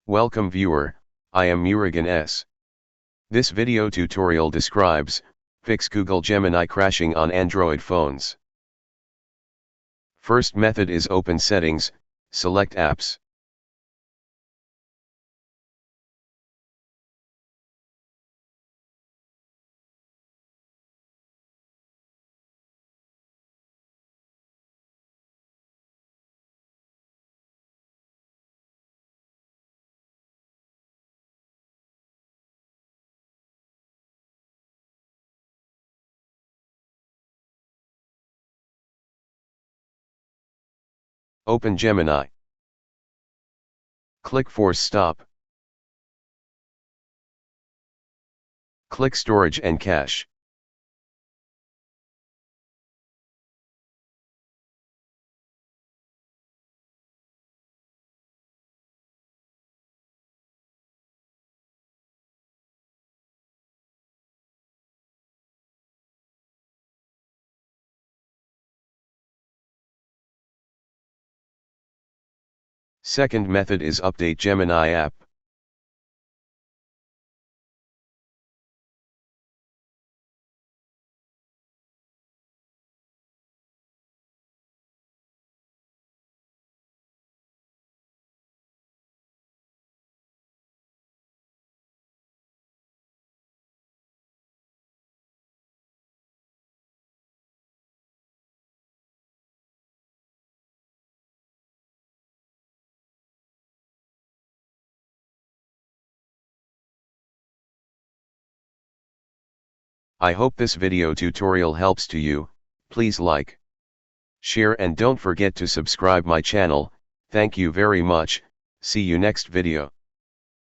Welcome viewer, I am Murugan S. This video tutorial describes, fix Google Gemini crashing on Android phones. First method is open settings, select apps. Open Gemini. Click Force Stop. Click Storage and Cache. Second method is update Gemini app. I hope this video tutorial helps to you. Please like, share and don't forget to subscribe my channel. Thank you very much. See you next video.